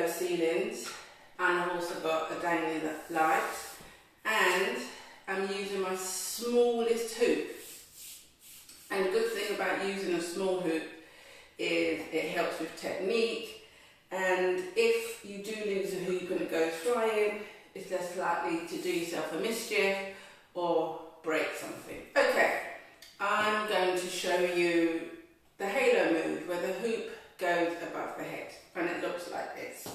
low ceilings, and I've also got a dangling light, and I'm using my smallest hoop. And the good thing about using a small hoop is it helps with technique, and if you do lose a hoop and it goes flying, it's less likely to do yourself a mischief or break something. Okay, I'm going to show you the halo move where the hoop goes above the head, and it looks like this.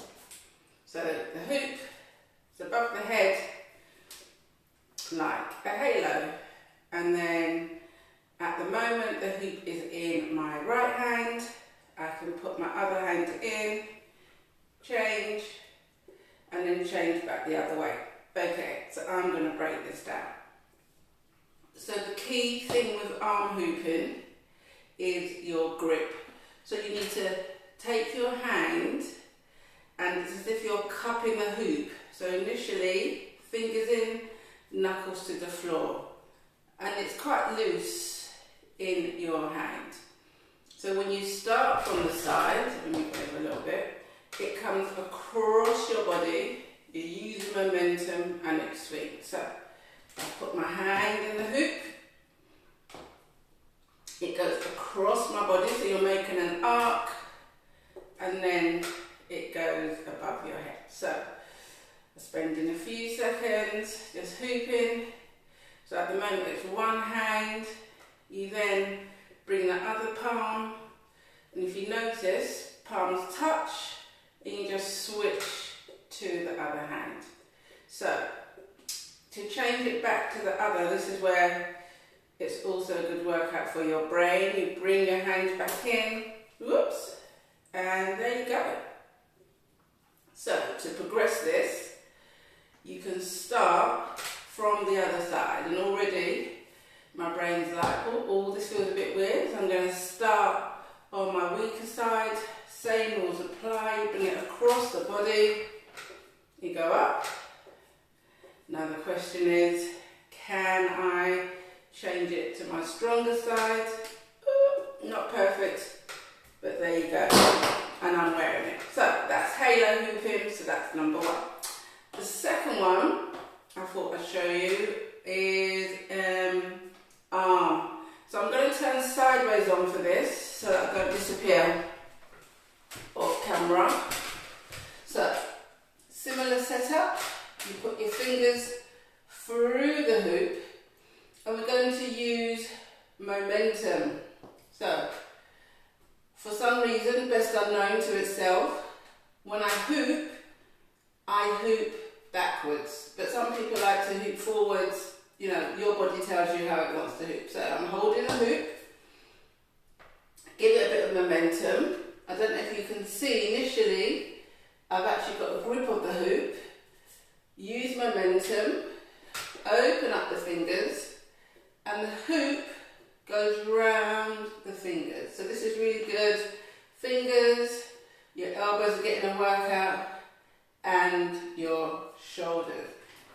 So the hoop is above the head like a halo, and then at the moment the hoop is in my right hand. I can put my other hand in, change, and then change back the other way. Okay, so I'm going to break this down. So the key thing with arm hooping is your grip. So you need to take your hand, and it's as if you're cupping the hoop. So initially, fingers in, knuckles to the floor. And it's quite loose in your hand. So when you start from the side, let me go over a little bit, it comes across your body, you use momentum and it swings. So I put my hand in the hoop, it goes across my body, so you're making an arc, and then it goes above your head. So I'm spending a few seconds just hooping. So at the moment it's one hand, you then bring the other palm, and if you notice, palms touch, and you just switch to the other hand. So to change it back to the other, this is where it's also a good workout for your brain. You bring your hands back in, whoops, and there you go. So to progress this, you can start from the other side, and already my brain's like, oh, this feels a bit weird, so I'm going to start on my weaker side. Same rules apply, you bring it across the body, you go up. Now the question is, can I change it to my stronger side? Ooh, not perfect, but there you go, and I'm wearing it. So that's halo hooping, so that's number one. The second one I thought I'd show you is arm. So I'm going to turn sideways on for this so that I don't disappear off camera. So similar setup, you put your fingers through the hoop, and we're going to use momentum. So for some reason, best unknown to itself, when I hoop backwards, but some people like to hoop forwards. You know, your body tells you how it wants to hoop. So I'm holding a hoop, give it a bit of momentum. I don't know if you can see, initially I've actually got a grip of the hoop, use momentum, open up the fingers, and the hoop goes round the fingers. So this is really good. Fingers, your elbows are getting a workout, and your shoulders.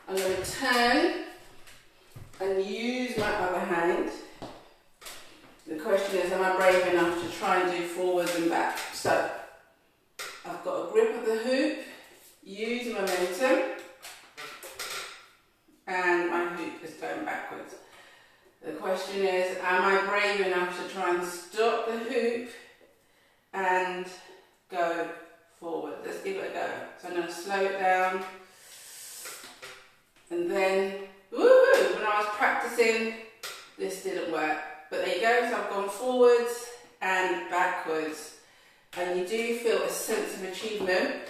I'm going to turn and use my other hand. The question is, am I brave enough to try and do forwards and back? So I've got a grip of the hoop, use momentum, and my hoop is going backwards. The question is, am I brave enough to try and stop the hoop and go forward? Let's give it a go. So I'm going to slow it down, and then, woohoo, when I was practicing, this didn't work. But there you go, so I've gone forwards and backwards. And you do feel a sense of achievement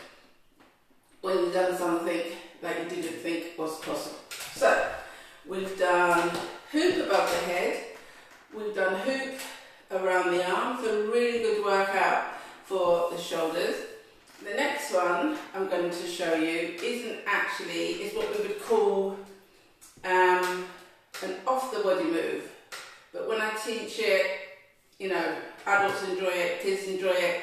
when you've done something that you didn't think was possible. So, we've done hoop above the head, we've done hoop around the arms, a really good workout for the shoulders. The next one I'm going to show you is what we would call an off the body move. But when I teach it, you know, adults enjoy it, kids enjoy it.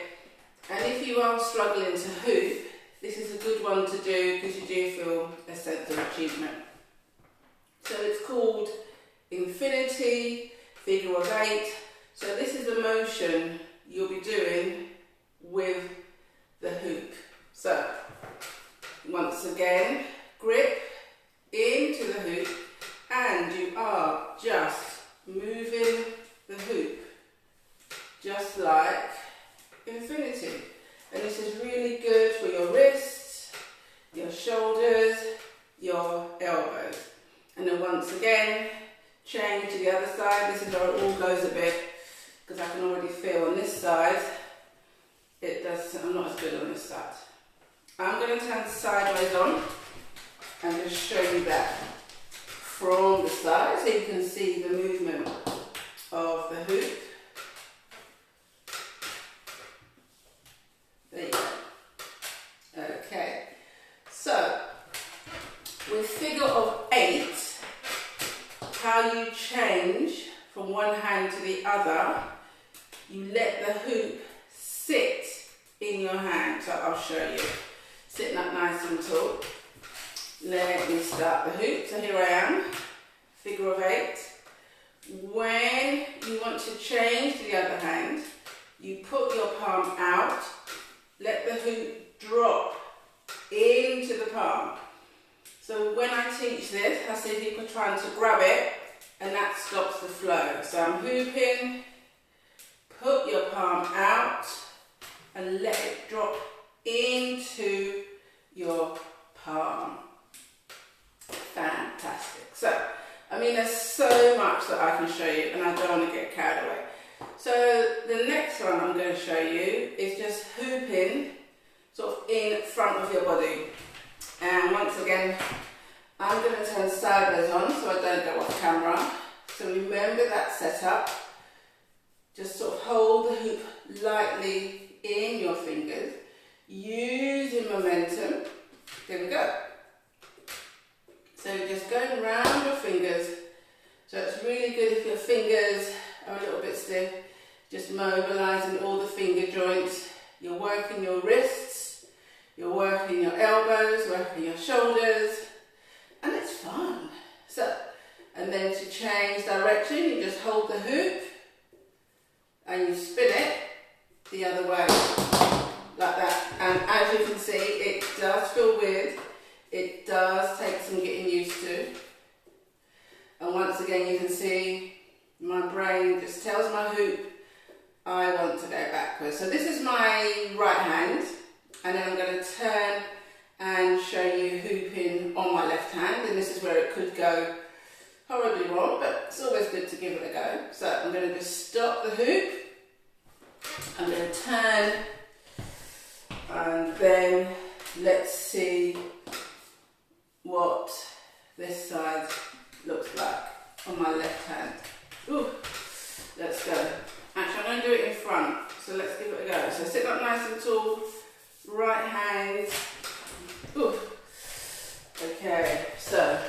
And if you are struggling to hoop, this is a good one to do because you do feel a sense of achievement. So it's called infinity, figure of 8. So this is a motion you'll be doing with the hoop. So, once again, grip into the hoop, and you are just moving the hoop, just like infinity. And this is really good for your wrists, your shoulders, your elbows. And then once again, change to the other side. This is where it all goes a bit, because I can already feel on this side, I'm not as good on this side. I'm going to turn sideways on and just show you that from the side so you can see the movement of the hoop. There you go. Okay, so with figure of 8, how you change from one hand to the other, you let the hoop sit in your hand. So I'll show you. Sitting up nice and tall. Let me start the hoop. So here I am, figure of 8. When you want to change to the other hand, you put your palm out, let the hoop drop into the palm. So when I teach this, I see people trying to grab it, and that stops the flow. So I'm hooping, put your palm out, and let it drop into your palm. Fantastic. So, I mean, there's so much that I can show you, and I don't want to get carried away. So the next one I'm going to show you is just hooping sort of in front of your body. And once again, I'm going to turn sideways on so I don't go off camera. So remember that setup. Just sort of hold the hoop lightly in your fingers, using momentum. There we go. So just going around your fingers. So it's really good if your fingers are a little bit stiff. Just mobilising all the finger joints. You're working your wrists, you're working your elbows, working your shoulders, and it's fun. So, and then to change direction, you just hold the hoop and you spin it the other way, like that. And as you can see, it does feel weird. It does take some getting used to. And once again, you can see my brain just tells my hoop, I want to go backwards. So this is my right hand, and then I'm going to turn and show you hooping on my left hand. And this is where it could go horribly wrong, but it's always good to give it a go. So I'm going to just stop the hoop. I'm going to turn, and then let's see what this side looks like on my left hand. Ooh, let's go. Actually, I'm going to do it in front, so let's give it a go. So sit up nice and tall, right hand. Ooh. Okay, so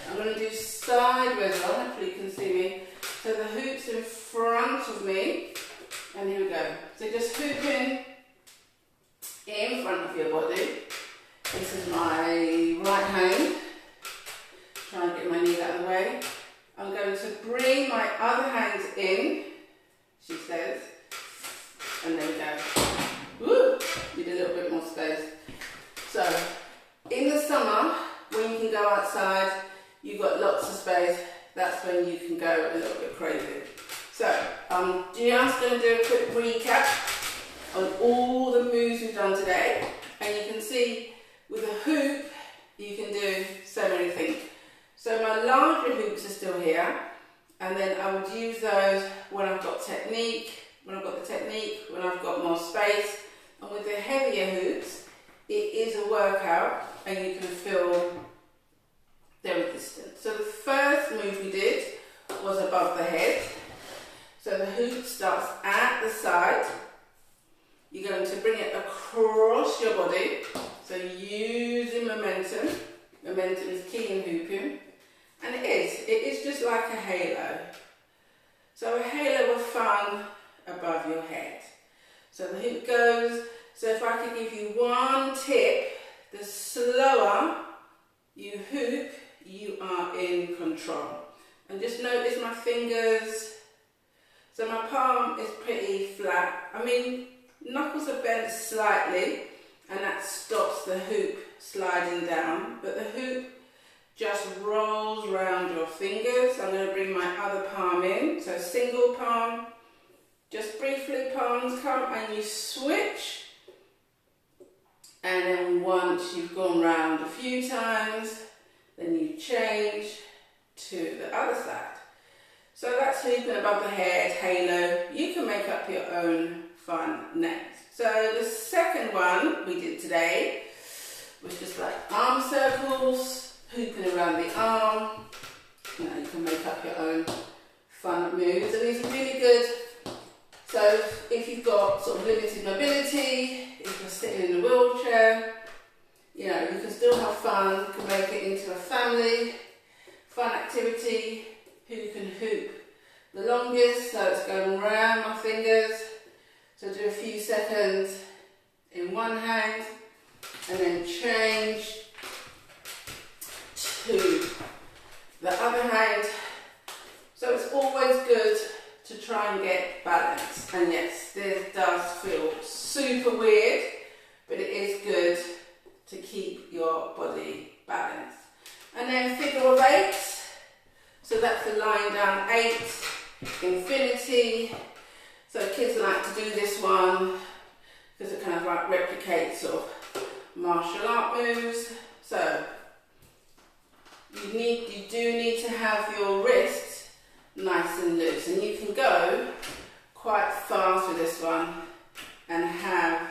I'm going to do sideways on, hopefully you can see me. So the hoop's in front of me, and here we go. So just hooping in front of your body. This is my right hand. Try and get my knee out of the way. I'm going to bring my other hand in, she says, and there we go. Woo! Need a little bit more space. So, in the summer, when you can go outside, you've got lots of space, that's when you can go a little bit crazy. So, I'm just going to do a quick recap on all the moves we've done today. And you can see with a hoop, you can do so many things. So my larger hoops are still here, and then I would use those when I've got technique, when I've got more space. And with the heavier hoops, it is a workout, and you can feel their resistance. So the first move we did was above the head. So the hoop starts at the side. You're going to bring it across your body. So using momentum. Momentum is key in hooping. And it is just like a halo. So a halo of fun above your head. So the hoop goes. So if I could give you one tip, the slower you hoop, you are in control. And just notice my fingers. So my palm is pretty flat. I mean, knuckles are bent slightly, and that stops the hoop sliding down, but the hoop just rolls around your fingers. I'm going to bring my other palm in, so single palm, just briefly palms come and you switch, and then once you've gone round a few times, then you change to the other side. So that's hooping above the head, halo. You can make up your own fun names. So the second one we did today was just like arm circles, hooping around the arm. Now you can make up your own fun moves, and these are really good. So if you've got sort of limited mobility, if you're sitting in a wheelchair, you know, you can still have fun. You can make it into a family fun activity. Who can hoop the longest, so it's going around my fingers. So do a few seconds in one hand and then change to the other hand. So it's always good to try and get balance. And yes, this does feel super weird, but it is good to keep your body balanced. And then figure of 8. So that's the lying down 8, infinity. So kids like to do this one because it kind of like replicates sort of martial art moves. So you do need to have your wrists nice and loose, and you can go quite fast with this one and have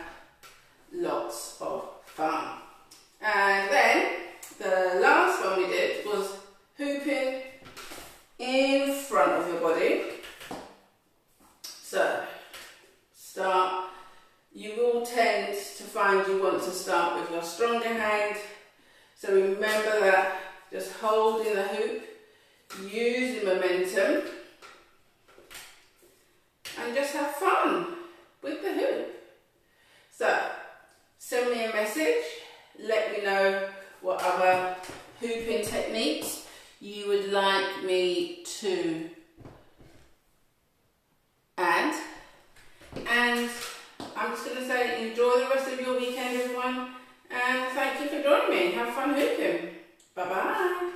lots of fun. And then the last one we did was hooping in front of your body. So start, you will tend to find you want to start with your stronger hand. So remember that, just holding the hoop, using momentum, and just have fun with the hoop. So send me a message, let me know what other hooping techniques you would like me to add. And I'm just going to say enjoy the rest of your weekend, everyone, and thank you for joining me. Have fun hooping. Bye bye.